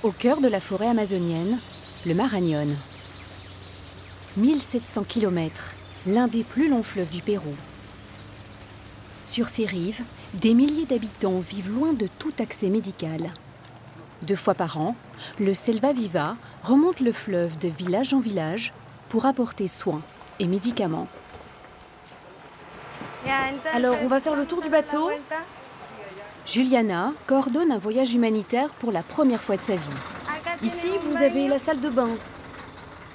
Au cœur de la forêt amazonienne, le Marañón. 1700 km, l'un des plus longs fleuves du Pérou. Sur ses rives, des milliers d'habitants vivent loin de tout accès médical. 2 fois par an, le Selva Viva remonte le fleuve de village en village pour apporter soins et médicaments. Alors, on va faire le tour du bateau. Juliana coordonne un voyage humanitaire pour la première fois de sa vie. Ici, vous avez la salle de bain.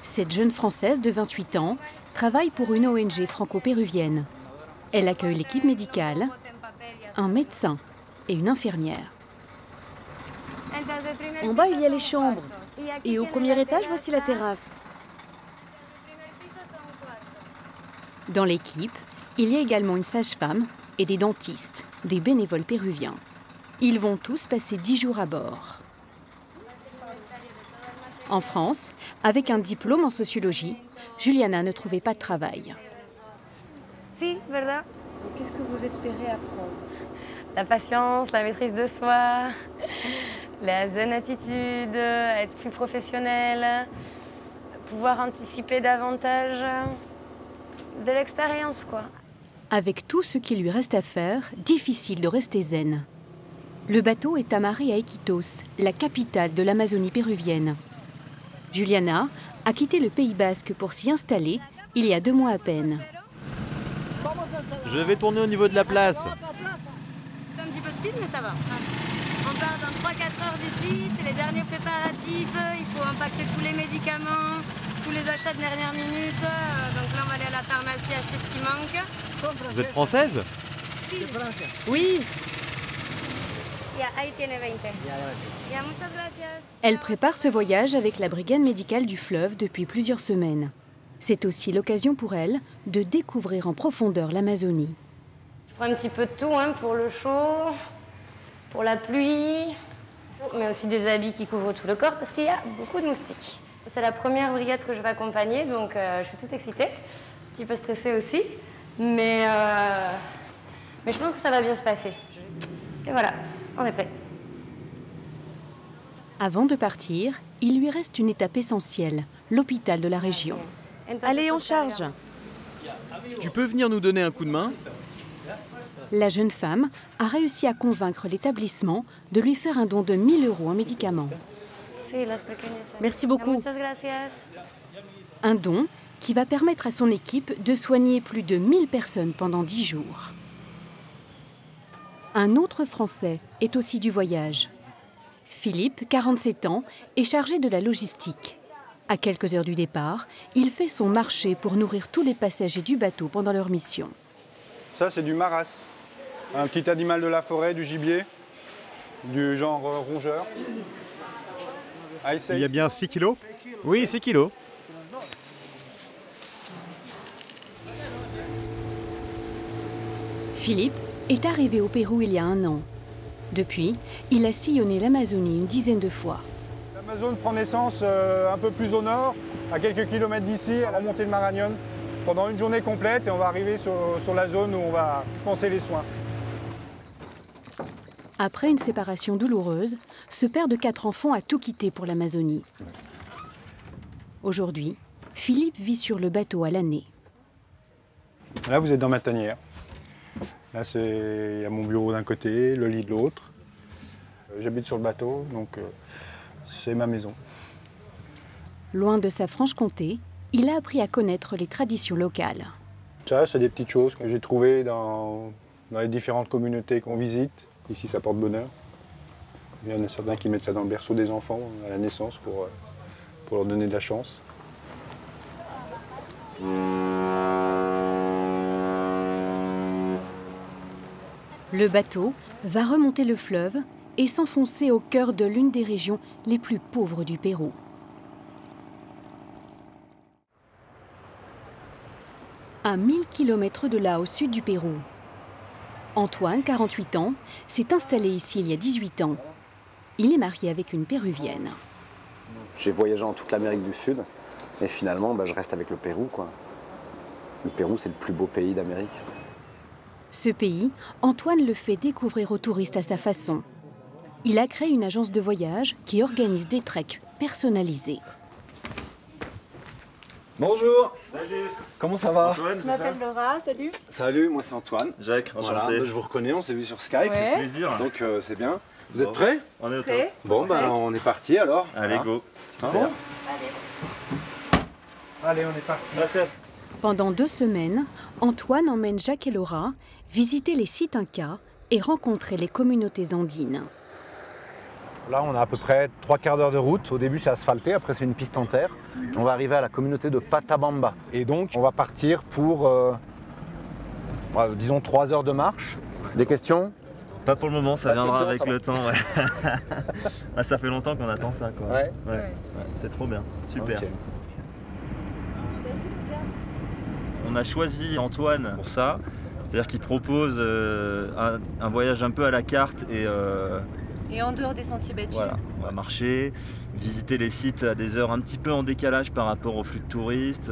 Cette jeune Française de 28 ans travaille pour une ONG franco-péruvienne. Elle accueille l'équipe médicale, un médecin et une infirmière. En bas, il y a les chambres. Et au premier étage, voici la terrasse. Dans l'équipe, il y a également une sage-femme et des dentistes, des bénévoles péruviens. Ils vont tous passer 10 jours à bord. En France, avec un diplôme en sociologie, Juliana ne trouvait pas de travail. Qu'est-ce que vous espérez apprendre? La patience, la maîtrise de soi, la zen attitude, être plus professionnel, pouvoir anticiper davantage, de l'expérience, quoi. Avec tout ce qui lui reste à faire, difficile de rester zen. Le bateau est amarré à Iquitos, la capitale de l'Amazonie péruvienne. Juliana a quitté le Pays Basque pour s'y installer il y a 2 mois à peine. Je vais tourner au niveau de la place. C'est un petit peu speed, mais ça va. On part dans 3-4 heures d'ici, c'est les derniers préparatifs, il faut impacter tous les médicaments, tous les achats de dernière minute. Donc là, on va aller à la pharmacie acheter ce qui manque. Vous êtes française? Oui. Elle prépare ce voyage avec la brigade médicale du fleuve depuis plusieurs semaines. C'est aussi l'occasion pour elle de découvrir en profondeur l'Amazonie. Je prends un petit peu de tout, hein, pour le chaud, pour la pluie, mais aussi des habits qui couvrent tout le corps parce qu'il y a beaucoup de moustiques. C'est la première brigade que je vais accompagner, donc je suis toute excitée, un petit peu stressée aussi, mais je pense que ça va bien se passer. Et voilà, on est prêt. Avant de partir, il lui reste une étape essentielle, l'hôpital de la région. Allez, on charge. Tu peux venir nous donner un coup de main? La jeune femme a réussi à convaincre l'établissement de lui faire un don de 1 000 € en médicaments. Merci beaucoup. Un don qui va permettre à son équipe de soigner plus de 1000 personnes pendant 10 jours. Un autre Français est aussi du voyage. Philippe, 47 ans, est chargé de la logistique. À quelques heures du départ, il fait son marché pour nourrir tous les passagers du bateau pendant leur mission. Ça, c'est du maras, un petit animal de la forêt, du gibier, du genre rongeur. Il y a bien 6 kilos? Oui, 6 kilos. Philippe est arrivé au Pérou il y a 1 an. Depuis, il a sillonné l'Amazonie une dizaine de fois. L'Amazone prend naissance un peu plus au nord, à quelques kilomètres d'ici, à la montée de Marañón, pendant une journée complète et on va arriver sur la zone où on va dispenser les soins. Après une séparation douloureuse, ce père de 4 enfants a tout quitté pour l'Amazonie. Aujourd'hui, Philippe vit sur le bateau à l'année. Là, vous êtes dans ma tanière. Là, il y a mon bureau d'un côté, le lit de l'autre. J'habite sur le bateau, donc c'est ma maison. Loin de sa Franche-Comté, il a appris à connaître les traditions locales. Ça, c'est des petites choses que j'ai trouvées dans les différentes communautés qu'on visite. Ici, ça porte bonheur. Il y en a certains qui mettent ça dans le berceau des enfants à la naissance pour leur donner de la chance. Le bateau va remonter le fleuve et s'enfoncer au cœur de l'une des régions les plus pauvres du Pérou. À 1000 km de là, au sud du Pérou, Antoine, 48 ans, s'est installé ici il y a 18 ans. Il est marié avec une Péruvienne. J'ai voyagé en toute l'Amérique du Sud et finalement, je reste avec le Pérou, quoi. Le Pérou, c'est le plus beau pays d'Amérique. Ce pays, Antoine le fait découvrir aux touristes à sa façon. il a créé une agence de voyage qui organise des treks personnalisés. Bonjour. Comment ça va? Je m'appelle Laura, salut. Salut, moi c'est Antoine. Jacques, Voilà, enchanté. je vous reconnais, on s'est vu sur Skype. Ouais. Plaisir. Donc c'est bien. Vous êtes prêts? On est au top. Prêt? Bon, ben on est parti alors. Allez, Voilà. go. Ah bon? Allez, on est parti. Gracias. Pendant 2 semaines, Antoine emmène Jacques et Laura visiter les sites incas et rencontrer les communautés andines. Là, on a à peu près 3/4 d'heure de route. Au début, c'est asphalté, après c'est une piste en terre. On va arriver à la communauté de Patabamba. Et donc, on va partir pour, disons, 3 heures de marche. Des questions? Pas pour le moment, ça Pas viendra question, avec ça le temps. Ouais. Ah, ça fait longtemps qu'on attend ça, quoi. Ouais. Ouais, c'est trop bien. Super. Ok. On a choisi Antoine pour ça. C'est-à-dire qu'il propose un voyage un peu à la carte Et en dehors des sentiers battus. voilà, on va marcher, visiter les sites à des heures un petit peu en décalage par rapport au flux de touristes,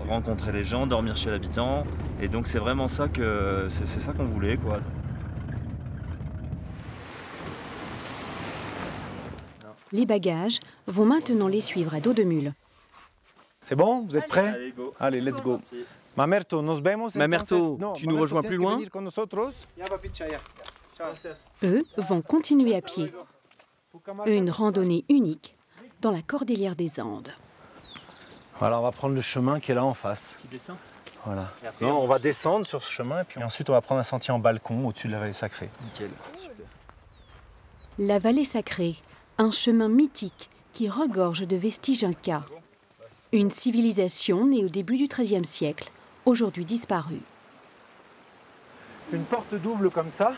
rencontrer les gens, dormir chez l'habitant. Et donc c'est vraiment ça c'est ça qu'on voulait, quoi. Les bagages vont maintenant les suivre à dos de mule. C'est bon? Vous êtes prêts? Allez, go. Allez, let's go. Parti. Mamerto, nos vemos. Mamerto, entonces? No, tu nous Mamerto, rejoins tienes plus que loin? venir con nosotros. Ya va, picha, ya. Ciao. Eux vont continuer à pied. Une randonnée unique dans la cordillère des Andes. Voilà, on va prendre le chemin qui est là en face. Tu descends? Voilà. Et après, Non, on va descendre sur ce chemin et puis ensuite on va prendre un sentier en balcon au-dessus de la vallée sacrée. Nickel. Super. La vallée sacrée, un chemin mythique qui regorge de vestiges incas. Une civilisation née au début du XIIIe siècle, aujourd'hui disparue. Une porte double comme ça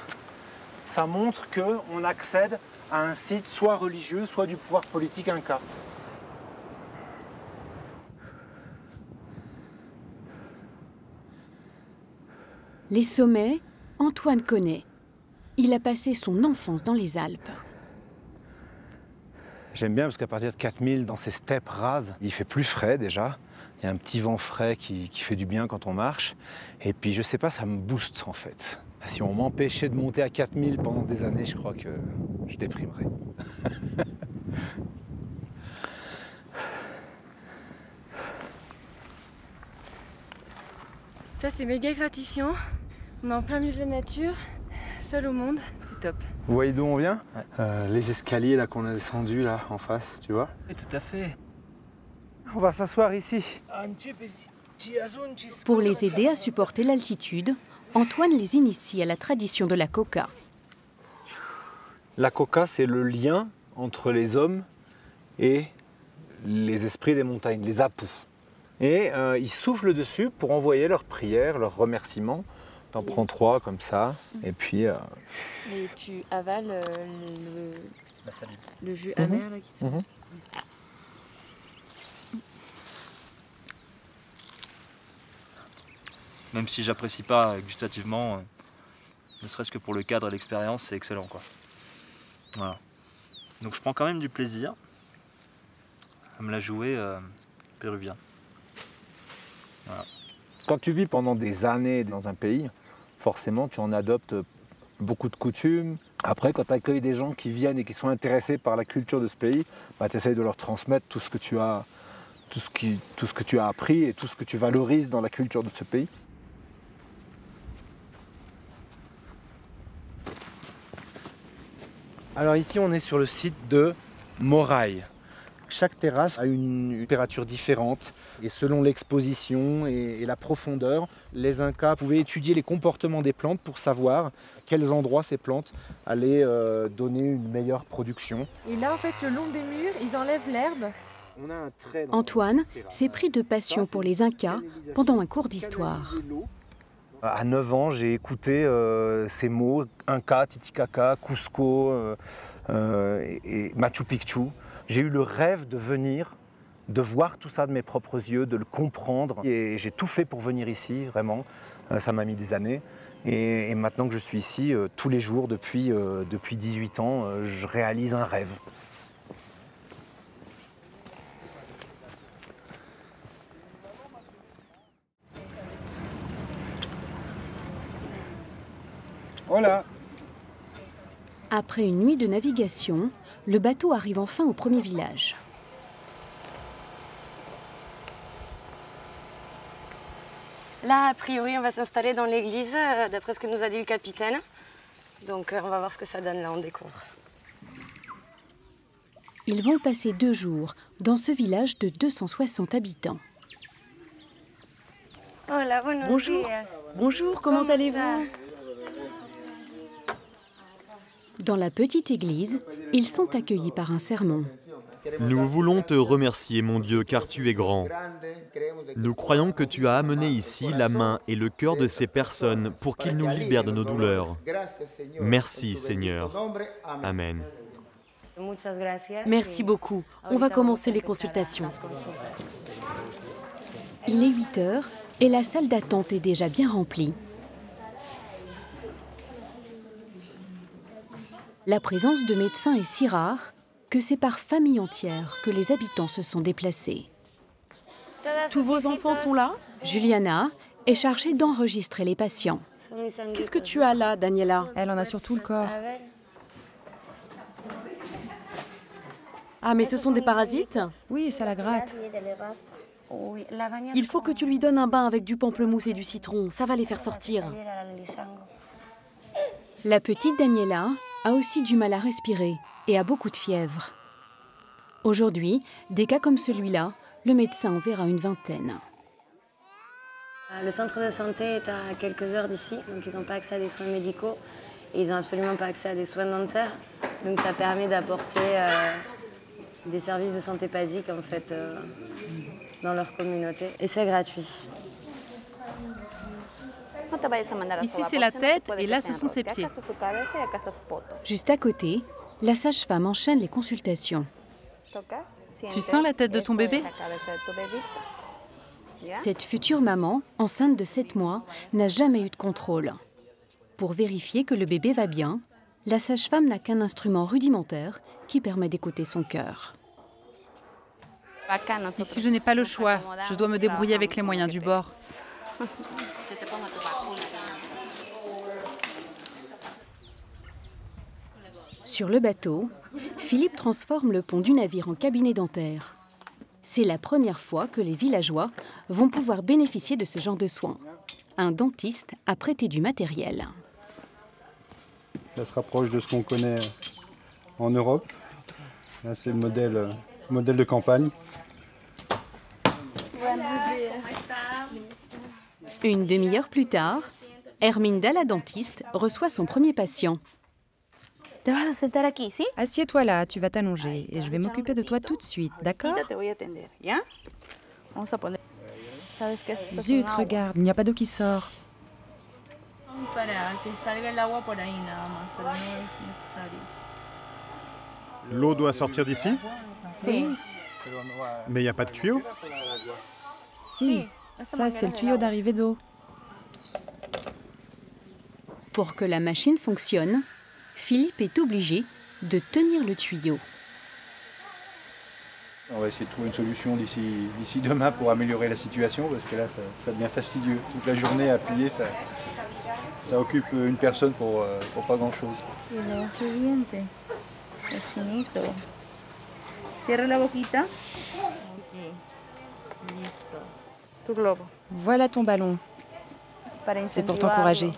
montre qu'on accède à un site soit religieux, soit du pouvoir politique inca. Les sommets, Antoine connaît. Il a passé son enfance dans les Alpes. J'aime bien parce qu'à partir de 4000, dans ces steppes rases, il fait plus frais déjà. Il y a un petit vent frais qui fait du bien quand on marche. Et puis je sais pas, ça me booste en fait. Si on m'empêchait de monter à 4000 pendant des années, je crois que je déprimerais. Ça, c'est méga gratifiant. On est en plein milieu de la nature, seul au monde, c'est top. Vous voyez d'où on vient? Les escaliers là qu'on a descendus là en face, tu vois? Oui, tout à fait. On va s'asseoir ici. Pour les aider à supporter l'altitude, Antoine les initie à la tradition de la coca. La coca, c'est le lien entre les hommes et les esprits des montagnes, les apous. Et ils soufflent dessus pour envoyer leurs prières, leurs remerciements. T'en prends 3 comme ça, et puis... Et tu avales La salive. le jus amer là qui sort. Même si j'apprécie pas gustativement, ne serait-ce que pour le cadre et l'expérience, c'est excellent, quoi. Voilà. Donc je prends quand même du plaisir à me la jouer péruvien. Voilà. Quand tu vis pendant des années dans un pays, forcément tu en adoptes beaucoup de coutumes. Après, quand tu accueilles des gens qui viennent et qui sont intéressés par la culture de ce pays, bah, tu essayes de leur transmettre tout ce que tu as, tout ce que tu as appris et tout ce que tu valorises dans la culture de ce pays. Alors ici, on est sur le site de Moraï. Chaque terrasse a une température différente et selon l'exposition et la profondeur, les Incas pouvaient étudier les comportements des plantes pour savoir à quels endroits ces plantes allaient donner une meilleure production. Et là, en fait, le long des murs, ils enlèvent l'herbe. Antoine s'est pris de passion pour les Incas pendant un cours d'histoire. À 9 ans, j'ai écouté ces mots, Inca, Titicaca, Cusco et Machu Picchu. J'ai eu le rêve de venir, de voir tout ça de mes propres yeux, de le comprendre. Et j'ai tout fait pour venir ici, vraiment. Ça m'a mis des années. Et maintenant que je suis ici, tous les jours, depuis 18 ans, je réalise un rêve. Hola. Après une nuit de navigation, le bateau arrive enfin au premier village. Là, a priori, on va s'installer dans l'église, d'après ce que nous a dit le capitaine. Donc on va voir ce que ça donne, là, on découvre. Ils vont passer 2 jours dans ce village de 260 habitants. Hola, Bonjour. Bonjour, comment allez-vous? Dans la petite église, ils sont accueillis par un sermon. Nous voulons te remercier, mon Dieu, car tu es grand. Nous croyons que tu as amené ici la main et le cœur de ces personnes pour qu'ils nous libèrent de nos douleurs. Merci, Seigneur. Amen. Merci beaucoup. On va commencer les consultations. Il est 8 heures et la salle d'attente est déjà bien remplie. La présence de médecins est si rare que c'est par famille entière que les habitants se sont déplacés. Tous vos enfants sont là? Juliana est chargée d'enregistrer les patients. Qu'est-ce que tu as là, Daniela? Elle en a sur tout le corps. Ah, mais ce sont des parasites? Oui, ça la gratte. Il faut que tu lui donnes un bain avec du pamplemousse et du citron. Ça va les faire sortir. La petite Daniela a aussi du mal à respirer et a beaucoup de fièvre. Aujourd'hui, des cas comme celui-là, le médecin en verra une vingtaine. Le centre de santé est à quelques heures d'ici, donc ils n'ont pas accès à des soins médicaux et ils n'ont absolument pas accès à des soins dentaires. Donc ça permet d'apporter des services de santé basiques en fait, dans leur communauté. Et c'est gratuit. Ici, c'est la tête et là, ce sont ses pieds. Juste à côté, la sage-femme enchaîne les consultations. Tu sens la tête de ton bébé? Cette future maman, enceinte de 7 mois, n'a jamais eu de contrôle. Pour vérifier que le bébé va bien, la sage-femme n'a qu'un instrument rudimentaire qui permet d'écouter son cœur. Ici, je n'ai pas le choix. Je dois me débrouiller avec les moyens du bord. Sur le bateau, Philippe transforme le pont du navire en cabinet dentaire. C'est la première fois que les villageois vont pouvoir bénéficier de ce genre de soins. Un dentiste a prêté du matériel. Ça se rapproche de ce qu'on connaît en Europe. Là, c'est le modèle de campagne. Une demi-heure plus tard, Herminda, la dentiste, reçoit son premier patient. Assieds-toi là, tu vas t'allonger et je vais m'occuper de toi tout de suite, d'accord? Zut, regarde, il n'y a pas d'eau qui sort. L'eau doit sortir d'ici? Oui. Mais il n'y a pas de tuyau? Si, ça c'est le tuyau d'arrivée d'eau. Pour que la machine fonctionne, Philippe est obligé de tenir le tuyau. On va essayer de trouver une solution d'ici demain pour améliorer la situation, parce que là, ça devient fastidieux. Toute la journée à appuyer, ça occupe une personne pour pas grand-chose. Voilà ton ballon. C'est pour t'encourager.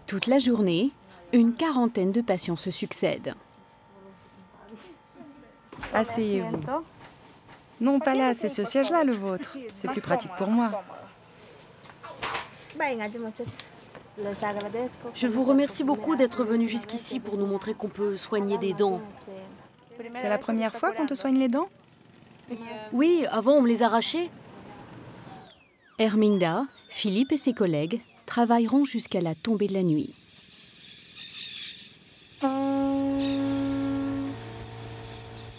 Toute la journée, une quarantaine de patients se succèdent. Asseyez-vous. Non, pas là, c'est ce siège-là le vôtre. C'est plus pratique pour moi. Je vous remercie beaucoup d'être venu jusqu'ici pour nous montrer qu'on peut soigner des dents. C'est la première fois qu'on te soigne les dents? Oui, avant on me les arrachait. Herminda, Philippe et ses collègues travailleront jusqu'à la tombée de la nuit.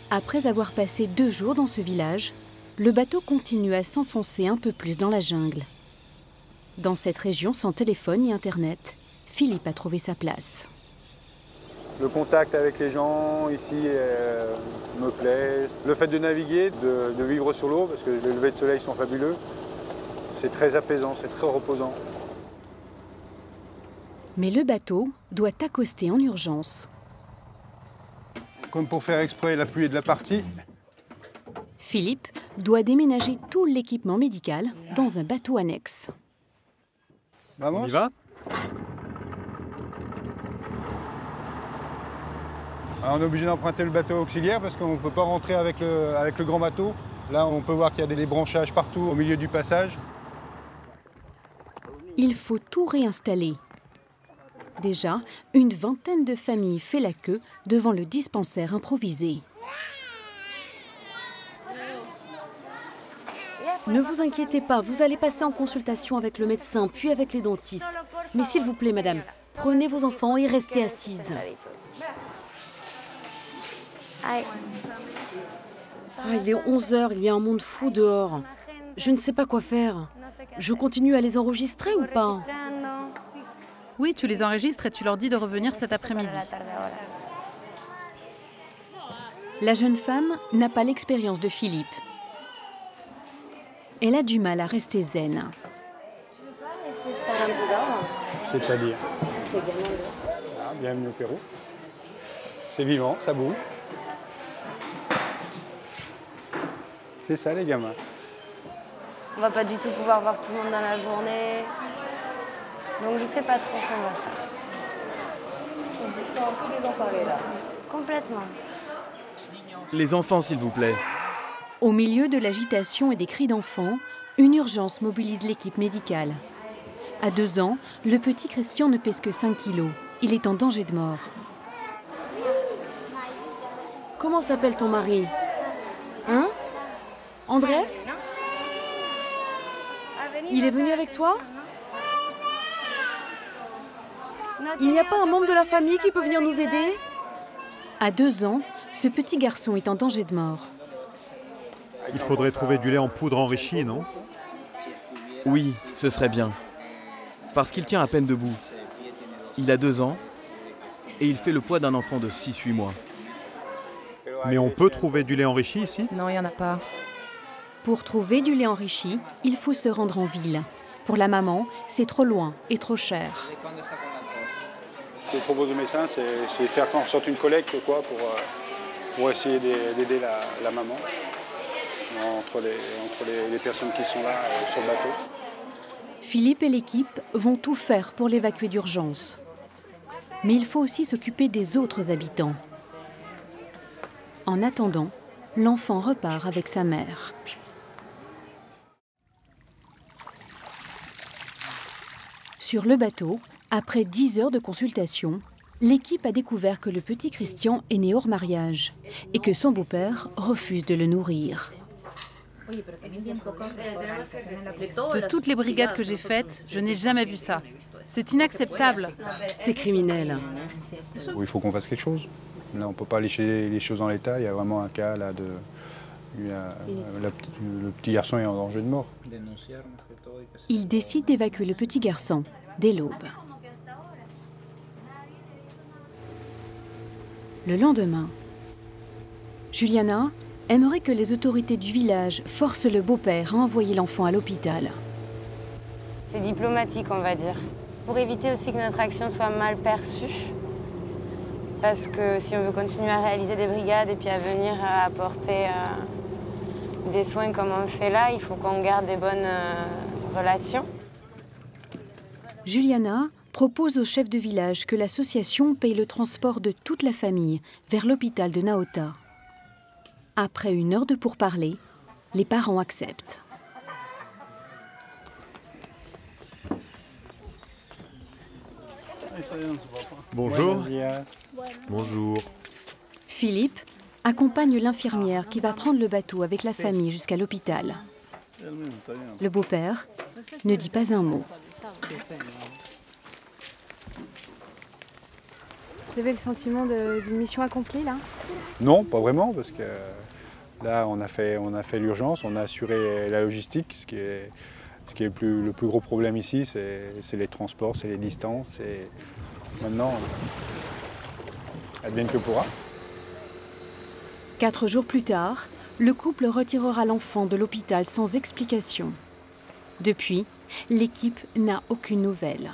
Après avoir passé 2 jours dans ce village, le bateau continue à s'enfoncer un peu plus dans la jungle. Dans cette région sans téléphone ni internet, Philippe a trouvé sa place. Le contact avec les gens ici me plaît. Le fait de naviguer, de vivre sur l'eau, parce que les levées de soleil sont fabuleux, c'est très apaisant, c'est très reposant. Mais le bateau doit accoster en urgence. Comme pour faire exprès, la pluie est de la partie. Philippe doit déménager tout l'équipement médical dans un bateau annexe. Vamos. On y va? Alors, on est obligé d'emprunter le bateau auxiliaire parce qu'on ne peut pas rentrer avec le grand bateau. Là, on peut voir qu'il y a des branchages partout au milieu du passage. Il faut tout réinstaller. Déjà, une vingtaine de familles fait la queue devant le dispensaire improvisé. Ne vous inquiétez pas, vous allez passer en consultation avec le médecin, puis avec les dentistes. Mais s'il vous plaît, madame, prenez vos enfants et restez assises. Aïe. Ah, il est 11 h, il y a un monde fou dehors. Je ne sais pas quoi faire. Je continue à les enregistrer ou pas? Oui, tu les enregistres et tu leur dis de revenir cet après-midi. La jeune femme n'a pas l'expérience de Philippe. Elle a du mal à rester zen. C'est-à-dire? Ah, bienvenue au Pérou. C'est vivant, ça bouge. C'est ça les gamins. On va pas du tout pouvoir voir tout le monde dans la journée. Donc je sais pas trop ce qu'on va faire. On sent un peu les en parler là. Complètement. Les enfants, s'il vous plaît. Au milieu de l'agitation et des cris d'enfants, une urgence mobilise l'équipe médicale. À 2 ans, le petit Christian ne pèse que 5 kilos. Il est en danger de mort. Comment s'appelle ton mari? Hein? Andrés? Il est venu avec toi? Il n'y a pas un membre de la famille qui peut venir nous aider? À 2 ans, ce petit garçon est en danger de mort. Il faudrait trouver du lait en poudre enrichi, non? Oui, ce serait bien. Parce qu'il tient à peine debout. Il a 2 ans et il fait le poids d'un enfant de 6-8 mois. Mais on peut trouver du lait enrichi ici? Non, il n'y en a pas. Pour trouver du lait enrichi, il faut se rendre en ville. Pour la maman, c'est trop loin et trop cher. Ce que propose le médecin, c'est de faire en sorte une collecte quoi, pour essayer d'aider la maman entre les personnes qui sont là sur le bateau. Philippe et l'équipe vont tout faire pour l'évacuer d'urgence. Mais il faut aussi s'occuper des autres habitants. En attendant, l'enfant repart avec sa mère. Sur le bateau, après 10 heures de consultation, l'équipe a découvert que le petit Christian est né hors mariage et que son beau-père refuse de le nourrir. De toutes les brigades que j'ai faites, je n'ai jamais vu ça. C'est inacceptable. C'est criminel. Il faut qu'on fasse quelque chose. Là, on ne peut pas laisser les choses en l'état. Il y a vraiment un cas là de... Le petit garçon est en danger de mort. Il décide d'évacuer le petit garçon dès l'aube. Le lendemain, Juliana aimerait que les autorités du village forcent le beau-père à envoyer l'enfant à l'hôpital. C'est diplomatique, on va dire. Pour éviter aussi que notre action soit mal perçue. Parce que si on veut continuer à réaliser des brigades et puis à venir apporter des soins comme on fait là, il faut qu'on garde des bonnes relations. Juliana propose au chef de village que l'association paye le transport de toute la famille vers l'hôpital de Naota. Après 1 heure de pourparlers, les parents acceptent. Bonjour. Bonjour. Philippe accompagne l'infirmière qui va prendre le bateau avec la famille jusqu'à l'hôpital. Le beau-père ne dit pas un mot. Vous avez le sentiment d'une mission accomplie, là? Non, pas vraiment, parce que là, on a fait l'urgence, on a assuré la logistique. Ce qui est le plus gros problème ici, c'est les transports, c'est les distances. Et maintenant, advienne que pourra. 4 jours plus tard, le couple retirera l'enfant de l'hôpital sans explication. Depuis, l'équipe n'a aucune nouvelle.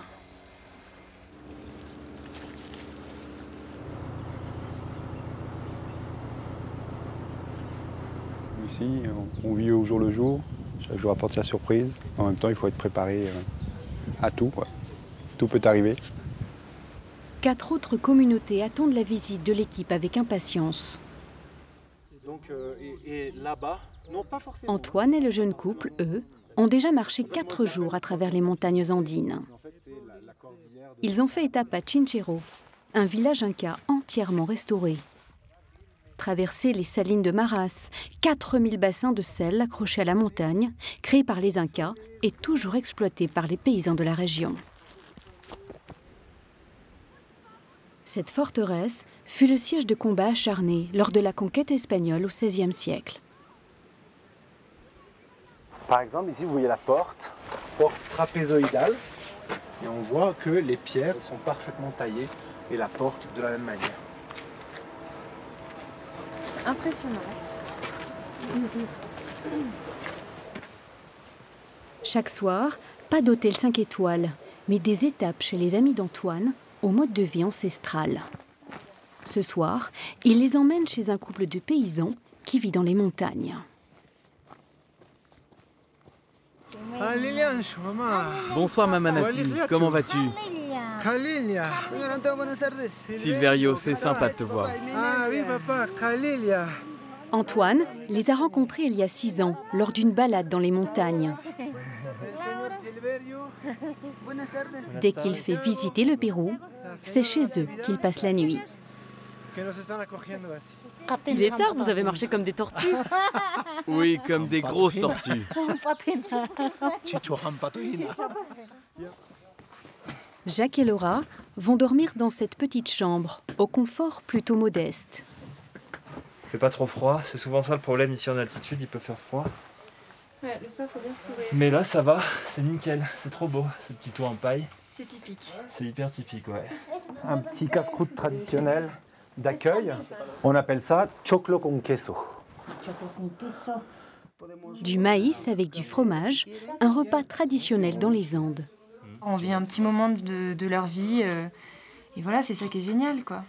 ici, on vit au jour le jour. Chaque jour apporte sa surprise. En même temps, il faut être préparé à tout, quoi. Tout peut arriver. 4 autres communautés attendent la visite de l'équipe avec impatience. Antoine et le jeune couple, eux, ont déjà marché 4 jours à travers les montagnes andines. Ils ont fait étape à Chinchero, un village inca entièrement restauré. Traverser les salines de Maras, 4000 bassins de sel accrochés à la montagne, créés par les Incas et toujours exploités par les paysans de la région. Cette forteresse fut le siège de combats acharnés lors de la conquête espagnole au XVIe siècle. Par exemple, ici, vous voyez la porte trapézoïdale. Et on voit que les pierres sont parfaitement taillées et la porte de la même manière. Impressionnant. Chaque soir, pas d'hôtel 5 étoiles, mais des étapes chez les amis d'Antoine au mode de vie ancestral. Ce soir, il les emmène chez un couple de paysans qui vit dans les montagnes. Bonsoir Mamanati, comment vas-tu? Silverio, c'est sympa de te voir. Ah oui, papa, Kalilia. Antoine les a rencontrés il y a 6 ans, lors d'une balade dans les montagnes. Dès qu'il fait visiter le Pérou, c'est chez eux qu'il passe la nuit. Il est tard, vous avez marché comme des tortues. Oui, comme des grosses tortues. Jacques et Laura vont dormir dans cette petite chambre, au confort plutôt modeste. Il fait pas trop froid, c'est souvent ça le problème ici en altitude, il peut faire froid. Ouais, le soir, faut bien se couvrir. Mais là ça va, c'est nickel, c'est trop beau, ce petit toit en paille. C'est typique. C'est hyper typique, ouais. Un petit casse-croûte traditionnel d'accueil. On appelle ça choclo con queso. Du maïs avec du fromage, un repas traditionnel dans les Andes. On vit un petit moment de leur vie et voilà, c'est ça qui est génial, quoi.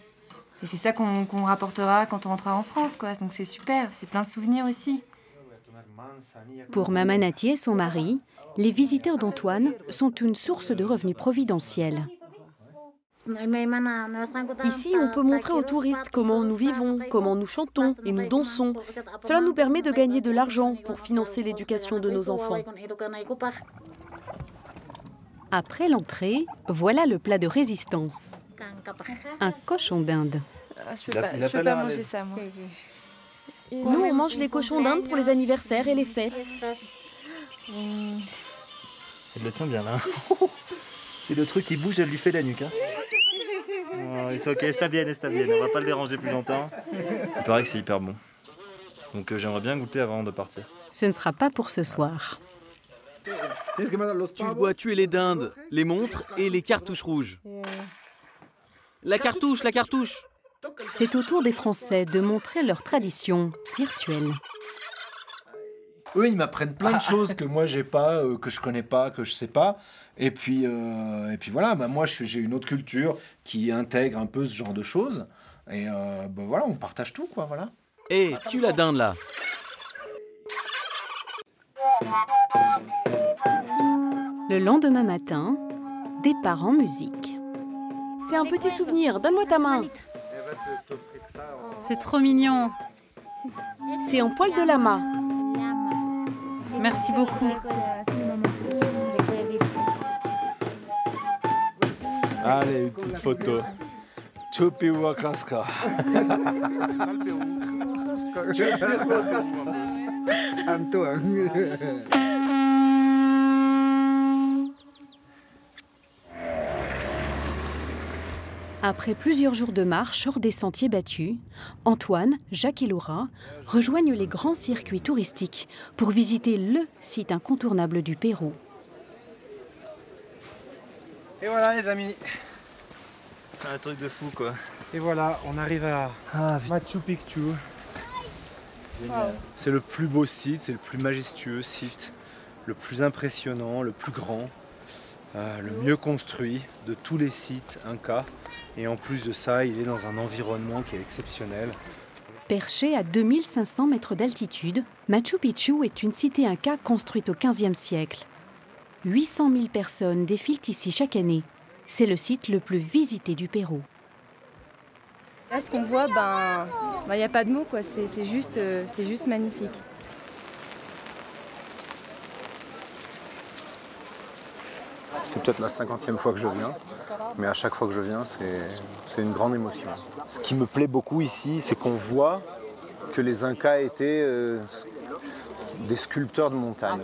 Et c'est ça qu'on rapportera quand on rentrera en France, quoi. Donc c'est super, c'est plein de souvenirs aussi. Pour Mamanati et son mari, les visiteurs d'Antoine sont une source de revenus providentiels. Ici, on peut montrer aux touristes comment nous vivons, comment nous chantons et nous dansons. Cela nous permet de gagner de l'argent pour financer l'éducation de nos enfants. Après l'entrée, voilà le plat de résistance. Un cochon d'Inde. Je peux pas manger ça, moi. Nous, on mange les cochons d'Inde pour les anniversaires et les fêtes. Elle le tient bien là. Et le truc qui bouge, elle lui fait la nuque. Hein. Oh, c'est ok, está bien, on va pas le déranger plus longtemps. Il paraît que c'est hyper bon. Donc j'aimerais bien goûter avant de partir. Ce ne sera pas pour ce soir. Tu dois tuer les dindes, les montres et les cartouches rouges. La cartouche! C'est au tour des Français de montrer leur tradition virtuelle. Eux, ils m'apprennent plein de choses que moi, j'ai pas, que je connais pas, que je sais pas. Et puis voilà, bah, moi, j'ai une autre culture qui intègre un peu ce genre de choses. Et bah, voilà, on partage tout, quoi, voilà. Hé, tue la dinde, là! Le lendemain matin, départ en musique. C'est un petit souvenir, donne-moi ta main. C'est trop mignon. C'est en poil de lama. Merci beaucoup. Allez, une petite photo. Chupi Wakaska. Après plusieurs jours de marche hors des sentiers battus, Antoine, Jacques et Laura rejoignent les grands circuits touristiques pour visiter le site incontournable du Pérou. Et voilà les amis. Un truc de fou quoi. Et voilà, on arrive à Machu Picchu. C'est le plus beau site, c'est le plus majestueux site, le plus impressionnant, le plus grand, le mieux construit de tous les sites Incas. Et en plus de ça, il est dans un environnement qui est exceptionnel. Perché à 2500 mètres d'altitude, Machu Picchu est une cité inca construite au XVe siècle. 800 000 personnes défilent ici chaque année. C'est le site le plus visité du Pérou. Là, ce qu'on voit, il n'y a pas de mots, quoi. C'est juste magnifique. C'est peut-être la 50e fois que je viens, mais à chaque fois que je viens, c'est une grande émotion. Ce qui me plaît beaucoup ici, c'est qu'on voit que les Incas étaient des sculpteurs de montagne.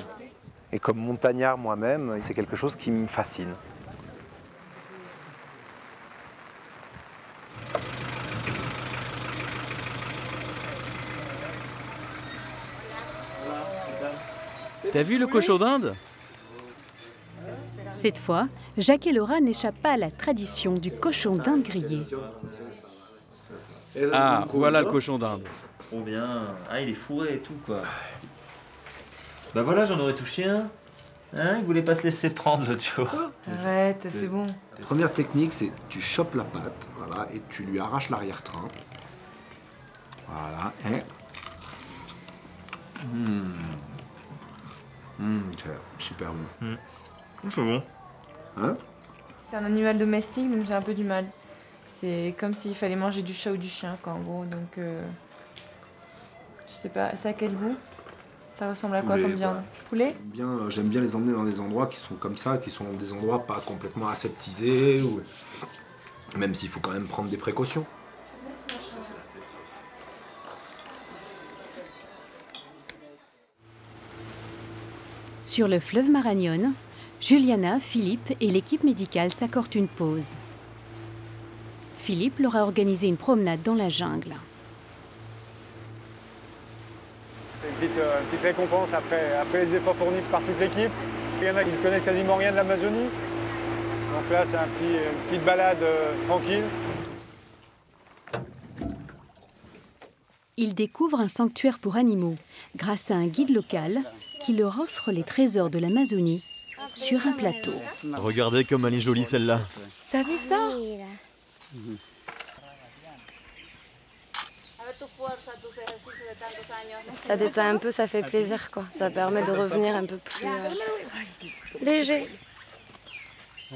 Et comme montagnard moi-même, c'est quelque chose qui me fascine. T'as vu le cochon d'Inde? Cette fois, Jacques et Laura n'échappent pas à la tradition du cochon d'Inde grillé. Ah, voilà le cochon d'Inde. Trop bien. Ah, il est fourré et tout, quoi. Bah voilà, j'en aurais touché un. Hein, il voulait pas se laisser prendre l'autre jour. Arrête, c'est bon. La première technique, c'est tu chopes la pâte, voilà, et tu lui arraches l'arrière-train. Voilà, et... c'est super bon. C'est bon. Hein? C'est un animal domestique, donc j'ai un peu du mal. C'est comme s'il fallait manger du chat ou du chien, quoi, en gros. Donc, je sais pas, c'est à quel goût? Ça ressemble à quoi Poulet, comme viande? Poulet? J'aime bien les emmener dans des endroits qui sont comme ça, qui sont des endroits pas complètement aseptisés, ou... même s'il faut quand même prendre des précautions. Sur le fleuve Marañón, Juliana, Philippe et l'équipe médicale s'accordent une pause. Philippe leur a organisé une promenade dans la jungle. Une petite récompense après les efforts fournis par toute l'équipe. Il y en a qui ne connaissent quasiment rien de l'Amazonie. Donc là, c'est une petite balade tranquille. Ils découvrent un sanctuaire pour animaux grâce à un guide local qui leur offre les trésors de l'Amazonie sur un plateau. Regardez comme elle est jolie celle-là. T'as vu ça? Ça détend un peu, ça fait plaisir, quoi. Ça permet de revenir un peu plus léger.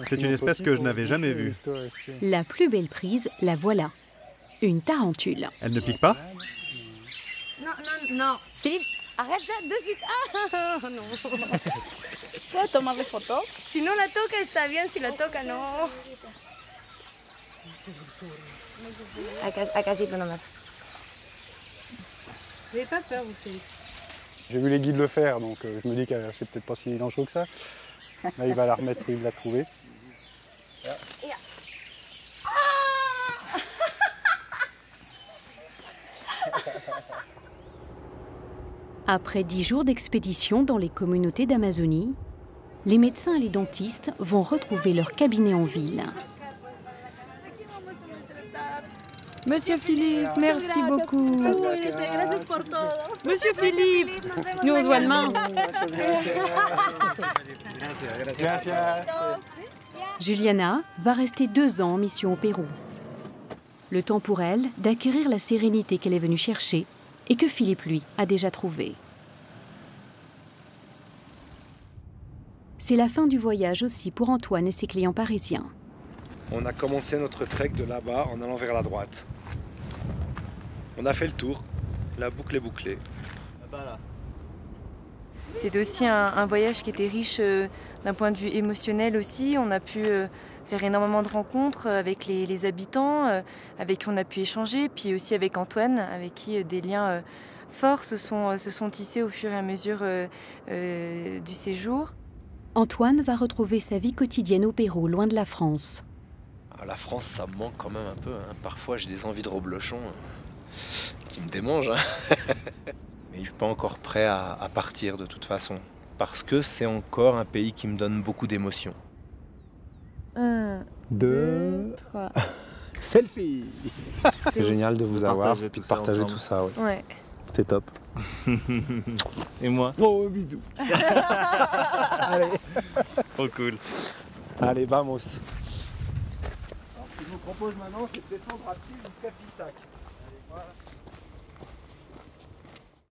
C'est une espèce que je n'avais jamais vue. La plus belle prise, la voilà. Une tarentule. Elle ne pique pas? Non. Philippe, arrête ça de suite. Ah, non. ¿Puedo tomarles foto? Si no la toca está bien, si la toca no. Acá sí, nomás. Vous n'avez pas peur, vous, Philippe? J'ai vu les guides le faire, donc je me dis que c'est peut-être pas si dangereux que ça. Là, il va la remettre où il l'a trouvée. Après 10 jours d'expédition dans les communautés d'Amazonie, les médecins et les dentistes vont retrouver leur cabinet en ville. Monsieur Philippe, merci beaucoup. Monsieur Philippe, nous on se voit demain. Juliana va rester 2 ans en mission au Pérou. Le temps pour elle d'acquérir la sérénité qu'elle est venue chercher et que Philippe, lui, a déjà trouvée. C'est la fin du voyage aussi pour Antoine et ses clients parisiens. On a commencé notre trek de là-bas en allant vers la droite. On a fait le tour, la boucle est bouclée. C'était aussi un voyage qui était riche d'un point de vue émotionnel aussi. On a pu faire énormément de rencontres avec les habitants, avec qui on a pu échanger, puis aussi avec Antoine, avec qui des liens forts se sont tissés au fur et à mesure du séjour. Antoine va retrouver sa vie quotidienne au Pérou, loin de la France. La France, ça me manque quand même un peu. Hein. Parfois, j'ai des envies de reblochon qui me démangent. Hein. Mais je ne suis pas encore prêt à partir de toute façon. Parce que c'est encore un pays qui me donne beaucoup d'émotions. 1, 2, 3. Selfie. C'est génial de vous avoir et de partager tout ça. Oui. Ouais. C'est top. Et moi? Oh, bisous. Allez. Trop cool. Allez, vamos. Ce que je vous propose maintenant, c'est de descendre à pied jusqu'à Pissac. Allez, voilà.